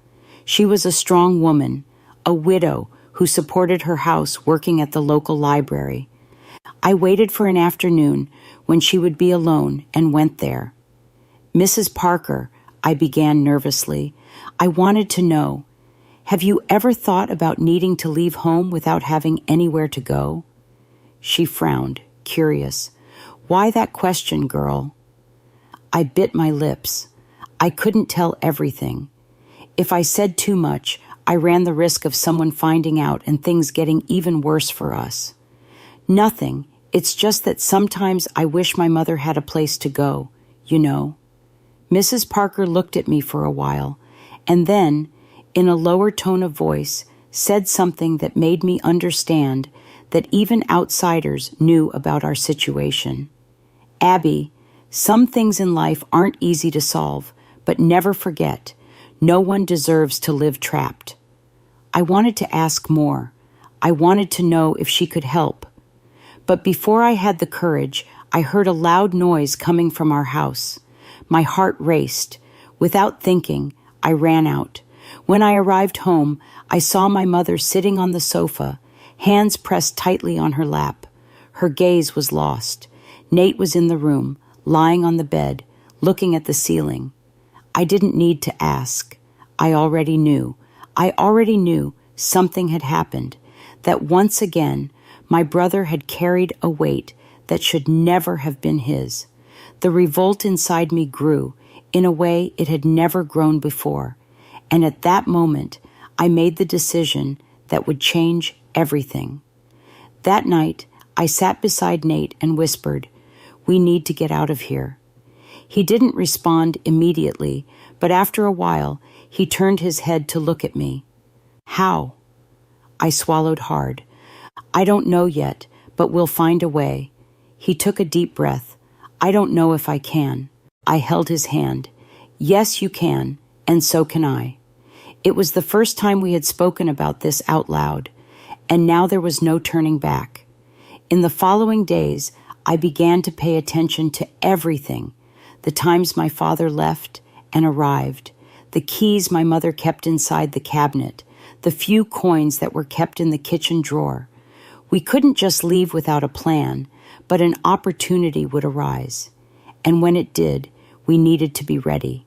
She was a strong woman, a widow who supported her house working at the local library. I waited for an afternoon when she would be alone and went there. "Mrs. Parker," I began nervously, "I wanted to know, have you ever thought about needing to leave home without having anywhere to go?" She frowned, curious. "Why that question, girl?" I bit my lips. I couldn't tell everything. If I said too much, I ran the risk of someone finding out and things getting even worse for us. "Nothing. It's just that sometimes I wish my mother had a place to go, you know." Mrs. Parker looked at me for a while, and then, in a lower tone of voice, said something that made me understand that even outsiders knew about our situation. "Abby, some things in life aren't easy to solve, but never forget, no one deserves to live trapped." I wanted to ask more. I wanted to know if she could help. But before I had the courage, I heard a loud noise coming from our house. My heart raced. Without thinking, I ran out. When I arrived home, I saw my mother sitting on the sofa, hands pressed tightly on her lap. Her gaze was lost. Nate was in the room, lying on the bed, looking at the ceiling. I didn't need to ask. I already knew. I already knew something had happened, that once again, my brother had carried a weight that should never have been his. The revolt inside me grew in a way it had never grown before, and at that moment, I made the decision that would change everything. That night, I sat beside Nate and whispered, "We need to get out of here." He didn't respond immediately, but after a while, he turned his head to look at me. "How?" I swallowed hard. I don't know yet, but we'll find a way. He took a deep breath. I don't know if I can. I held his hand. Yes, you can, and so can I. It was the first time we had spoken about this out loud, and now there was no turning back. In the following days, I began to pay attention to everything: the times my father left and arrived, the keys my mother kept inside the cabinet, the few coins that were kept in the kitchen drawer. We couldn't just leave without a plan, but an opportunity would arise. And when it did, we needed to be ready.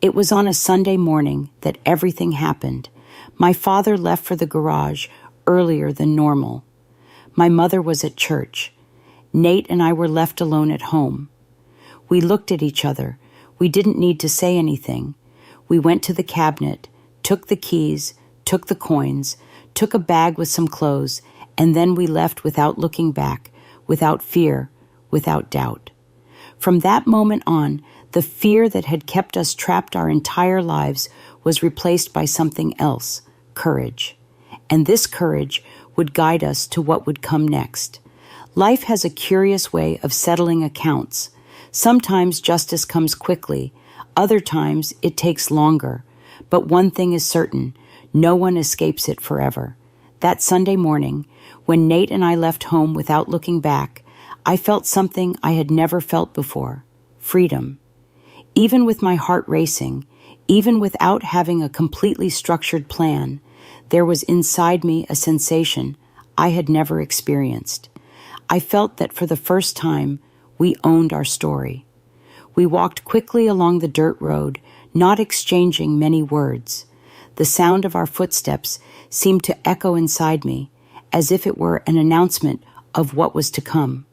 It was on a Sunday morning that everything happened. My father left for the garage earlier than normal. My mother was at church. Nate and I were left alone at home. We looked at each other. We didn't need to say anything. We went to the cabinet, took the keys, took the coins, took a bag with some clothes, and then we left without looking back, without fear, without doubt. From that moment on, the fear that had kept us trapped our entire lives was replaced by something else: courage. And this courage would guide us to what would come next. Life has a curious way of settling accounts. Sometimes justice comes quickly, other times it takes longer. But one thing is certain: no one escapes it forever. That Sunday morning, when Nate and I left home without looking back, I felt something I had never felt before: freedom. Even with my heart racing, even without having a completely structured plan, there was inside me a sensation I had never experienced. I felt that for the first time, we owned our story. We walked quickly along the dirt road, not exchanging many words. The sound of our footsteps seemed to echo inside me, as if it were an announcement of what was to come.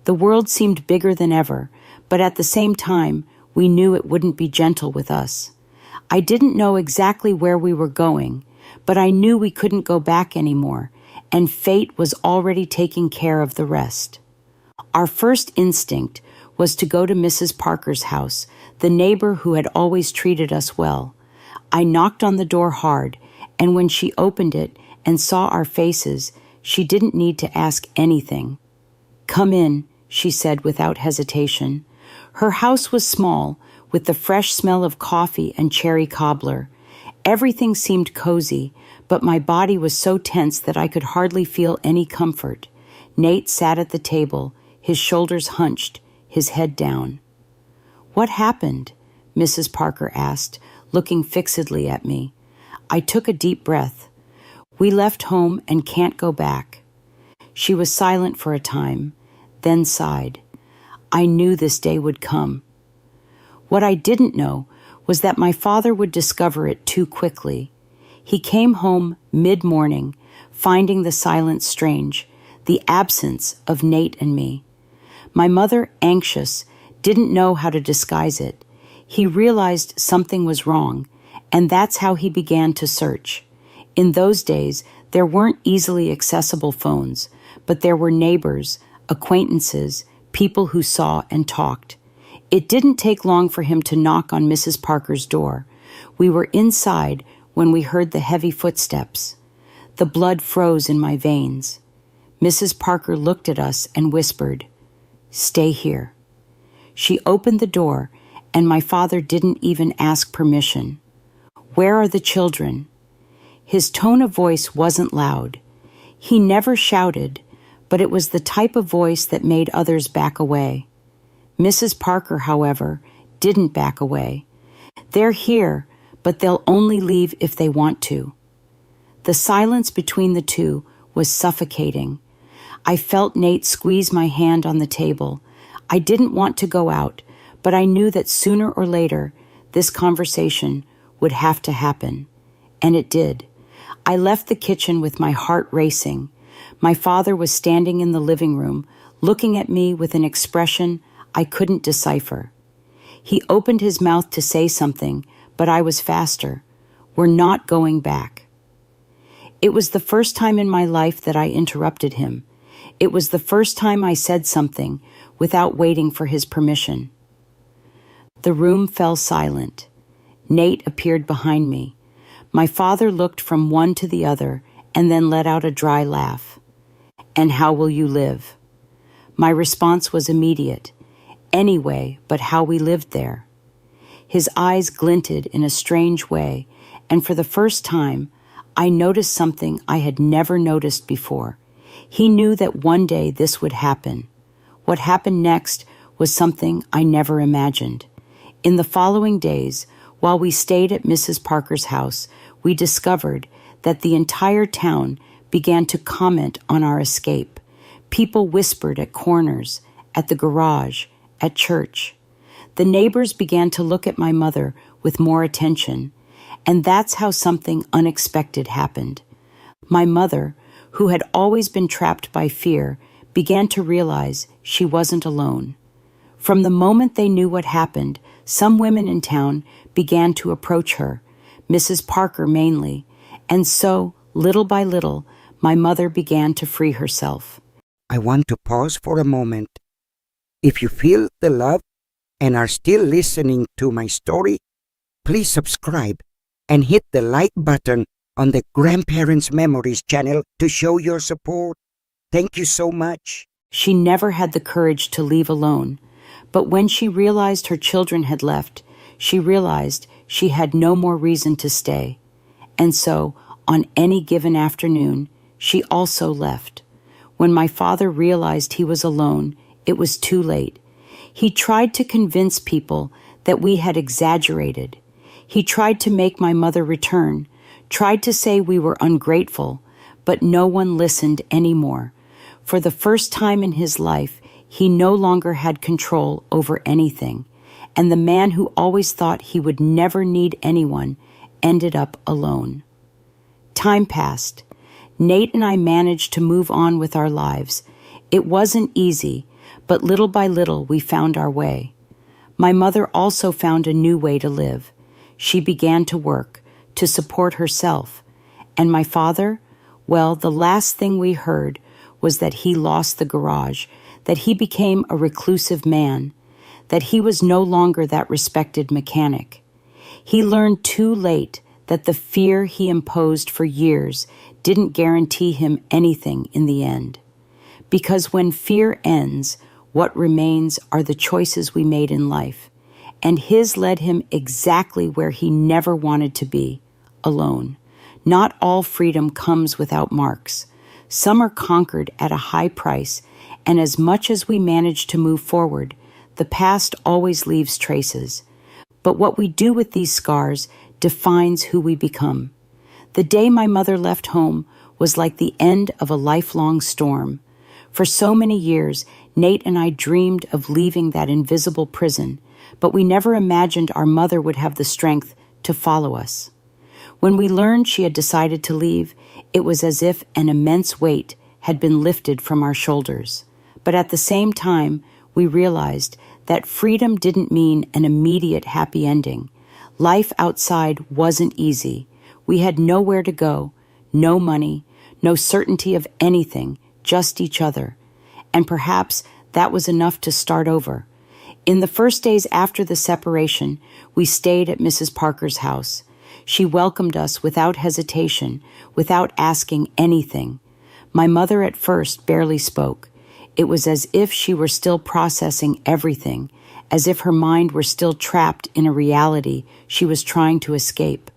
The world seemed bigger than ever, but at the same time, we knew it wouldn't be gentle with us. I didn't know exactly where we were going, but I knew we couldn't go back anymore, and fate was already taking care of the rest. Our first instinct was to go to Mrs. Parker's house, the neighbor who had always treated us well. I knocked on the door hard, and when she opened it and saw our faces, she didn't need to ask anything. "Come in," she said without hesitation. Her house was small, with the fresh smell of coffee and cherry cobbler. Everything seemed cozy, but my body was so tense that I could hardly feel any comfort. Nate sat at the table, his shoulders hunched, his head down. "What happened?" Mrs. Parker asked, looking fixedly at me. I took a deep breath. "We left home and can't go back." She was silent for a time, then sighed. I knew this day would come. What I didn't know was that my father would discover it too quickly. He came home mid-morning, finding the silence strange, the absence of Nate and me. My mother, anxious, didn't know how to disguise it. He realized something was wrong, and that's how he began to search. In those days, there weren't easily accessible phones, but there were neighbors, acquaintances, people who saw and talked. It didn't take long for him to knock on Mrs. Parker's door. We were inside when we heard the heavy footsteps. The blood froze in my veins. Mrs. Parker looked at us and whispered, "Stay here." She opened the door, and my father didn't even ask permission. "Where are the children?" His tone of voice wasn't loud. He never shouted, but it was the type of voice that made others back away. Mrs. Parker, however, didn't back away. "They're here, but they'll only leave if they want to." The silence between the two was suffocating. I felt Nate squeeze my hand on the table. I didn't want to go out, but I knew that sooner or later this conversation would have to happen. And it did. I left the kitchen with my heart racing. My father was standing in the living room, looking at me with an expression I couldn't decipher. He opened his mouth to say something, but I was faster. "We're not going back." It was the first time in my life that I interrupted him. It was the first time I said something without waiting for his permission. The room fell silent. Nate appeared behind me. My father looked from one to the other, and then let out a dry laugh. "And how will you live?" My response was immediate. "Anyway, but how we lived there." His eyes glinted in a strange way, and for the first time, I noticed something I had never noticed before. He knew that one day this would happen. What happened next was something I never imagined. In the following days, while we stayed at Mrs. Parker's house, we discovered that the entire town began to comment on our escape. People whispered at corners, at the garage, at church. The neighbors began to look at my mother with more attention, and that's how something unexpected happened. My mother, who had always been trapped by fear, began to realize she wasn't alone. From the moment they knew what happened, some women in town began to approach her, Mrs. Parker mainly, and so, little by little, my mother began to free herself. I want to pause for a moment. If you feel the love and are still listening to my story, please subscribe and hit the like button on the Grandparents Memories channel to show your support. Thank you so much. She never had the courage to leave alone, but when she realized her children had left, she realized she had no more reason to stay. And so, on any given afternoon, she also left. When my father realized he was alone, it was too late. He tried to convince people that we had exaggerated. He tried to make my mother return, tried to say we were ungrateful, but no one listened anymore. For the first time in his life, he no longer had control over anything, and the man who always thought he would never need anyone ended up alone. Time passed. Nate and I managed to move on with our lives. It wasn't easy, but little by little we found our way. My mother also found a new way to live. She began to work, to support herself. And my father? Well, the last thing we heard was that he lost the garage, that he became a reclusive man, that he was no longer that respected mechanic. He learned too late that the fear he imposed for years didn't guarantee him anything in the end. Because when fear ends, what remains are the choices we made in life, and his led him exactly where he never wanted to be, alone. Not all freedom comes without marks. Some are conquered at a high price, and as much as we manage to move forward, the past always leaves traces. But what we do with these scars defines who we become. The day my mother left home was like the end of a lifelong storm. For so many years, Nate and I dreamed of leaving that invisible prison, but we never imagined our mother would have the strength to follow us. When we learned she had decided to leave, it was as if an immense weight had been lifted from our shoulders. But at the same time, we realized that freedom didn't mean an immediate happy ending. Life outside wasn't easy. We had nowhere to go, no money, no certainty of anything, just each other. And perhaps that was enough to start over. In the first days after the separation, we stayed at Mrs. Parker's house. She welcomed us without hesitation, without asking anything. My mother at first barely spoke. It was as if she were still processing everything, as if her mind were still trapped in a reality she was trying to escape.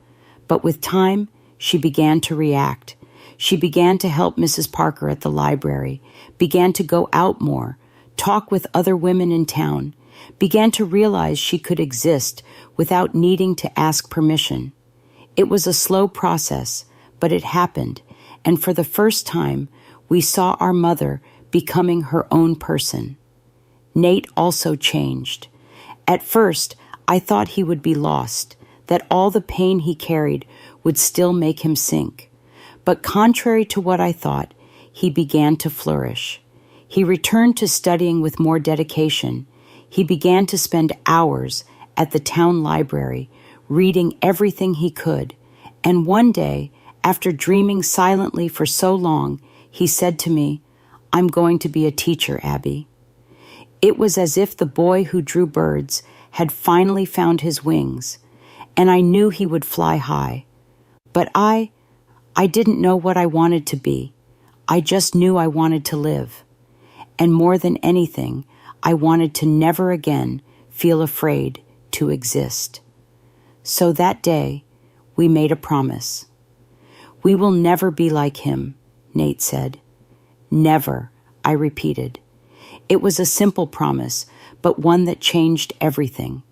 But with time, she began to react. She began to help Mrs. Parker at the library, began to go out more, talk with other women in town, began to realize she could exist without needing to ask permission. It was a slow process, but it happened, and for the first time, we saw our mother becoming her own person. Nate also changed. At first, I thought he would be lost, that all the pain he carried would still make him sink. But contrary to what I thought, he began to flourish. He returned to studying with more dedication. He began to spend hours at the town library, reading everything he could. And one day, after dreaming silently for so long, he said to me, "I'm going to be a teacher, Abby." It was as if the boy who drew birds had finally found his wings, and I knew he would fly high. But I I didn't know what I wanted to be. I just knew I wanted to live. And more than anything, I wanted to never again feel afraid to exist. So that day, we made a promise. We will never be like him, Nate said. Never, I repeated. It was a simple promise, but one that changed everything.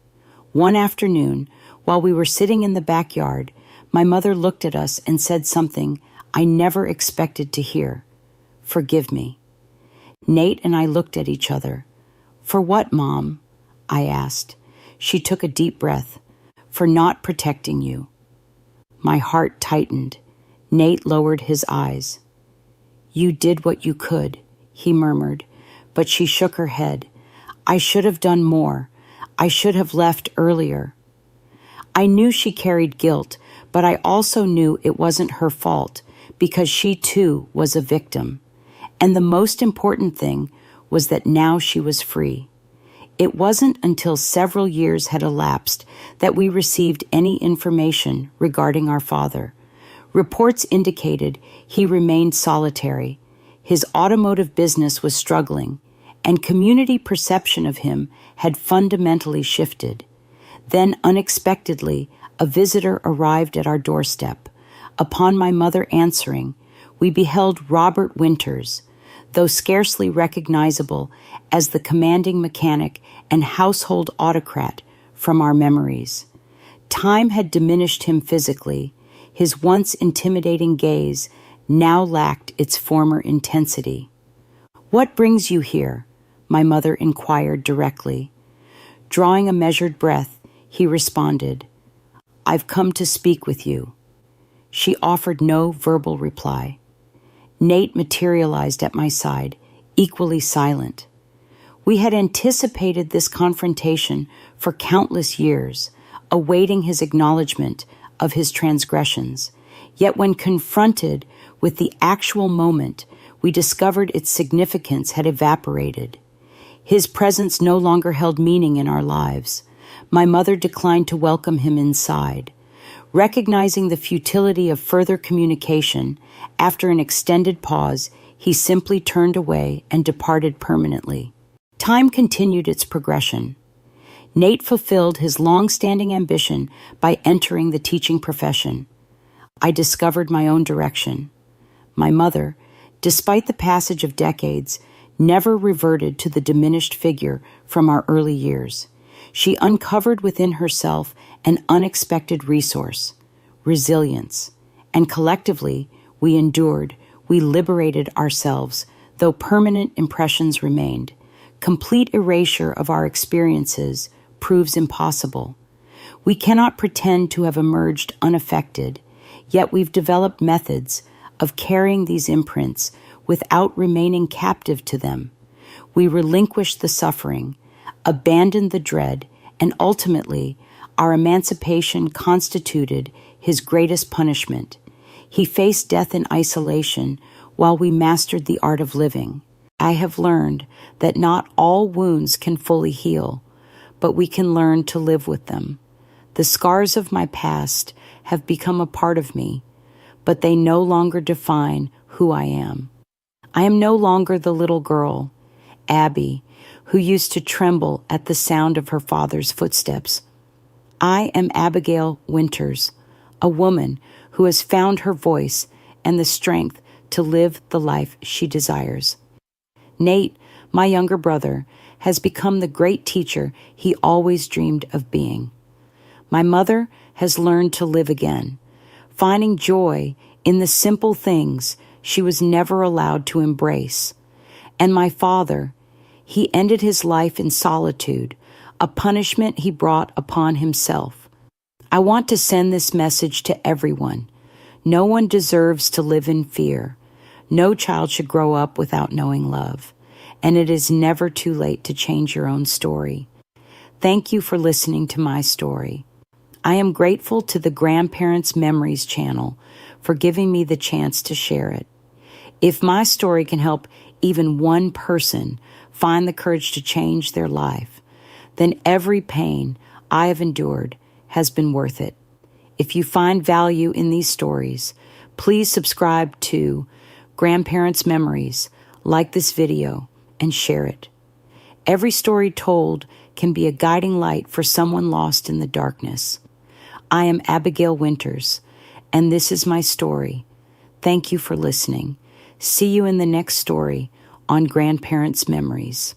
One afternoon, while we were sitting in the backyard, my mother looked at us and said something I never expected to hear. Forgive me. Nate and I looked at each other. For what, Mom? I asked. She took a deep breath. For not protecting you. My heart tightened. Nate lowered his eyes. You did what you could, he murmured, but she shook her head. I should have done more. I should have left earlier. I knew she carried guilt, but I also knew it wasn't her fault because she too was a victim. And the most important thing was that now she was free. It wasn't until several years had elapsed that we received any information regarding our father. Reports indicated he remained solitary. His automotive business was struggling, and community perception of him had fundamentally shifted. Then, unexpectedly, a visitor arrived at our doorstep. Upon my mother answering, we beheld Robert Winters, though scarcely recognizable as the commanding mechanic and household autocrat from our memories. Time had diminished him physically. His once intimidating gaze now lacked its former intensity. What brings you here? My mother inquired directly. Drawing a measured breath, he responded, I've come to speak with you. She offered no verbal reply. Nate materialized at my side, equally silent. We had anticipated this confrontation for countless years, awaiting his acknowledgement of his transgressions. Yet when confronted with the actual moment, we discovered its significance had evaporated. His presence no longer held meaning in our lives. My mother declined to welcome him inside. Recognizing the futility of further communication, after an extended pause, he simply turned away and departed permanently. Time continued its progression. Nate fulfilled his long-standing ambition by entering the teaching profession. I discovered my own direction. My mother, despite the passage of decades, never reverted to the diminished figure from our early years. She uncovered within herself an unexpected resource, resilience, and collectively we endured, we liberated ourselves, though permanent impressions remained. Complete erasure of our experiences proves impossible. We cannot pretend to have emerged unaffected, yet we've developed methods of carrying these imprints without remaining captive to them. We relinquished the suffering, abandoned the dread, and ultimately, our emancipation constituted his greatest punishment. He faced death in isolation while we mastered the art of living. I have learned that not all wounds can fully heal, but we can learn to live with them. The scars of my past have become a part of me, but they no longer define who I am. I am no longer the little girl, Abby, who used to tremble at the sound of her father's footsteps. I am Abigail Winters, a woman who has found her voice and the strength to live the life she desires. Nate, my younger brother, has become the great teacher he always dreamed of being. My mother has learned to live again, finding joy in the simple things she was never allowed to embrace. And my father, he ended his life in solitude, a punishment he brought upon himself. I want to send this message to everyone. No one deserves to live in fear. No child should grow up without knowing love. And it is never too late to change your own story. Thank you for listening to my story. I am grateful to the Grandparents Memories channel for giving me the chance to share it. If my story can help even one person find the courage to change their life, then every pain I have endured has been worth it. If you find value in these stories, Please subscribe to Grandparents' Memories, like this video, and share it. Every story told can be a guiding light for someone lost in the darkness. I am Abigail Winters, and this is my story. Thank you for listening. See you in the next story on Grandparents' Memories.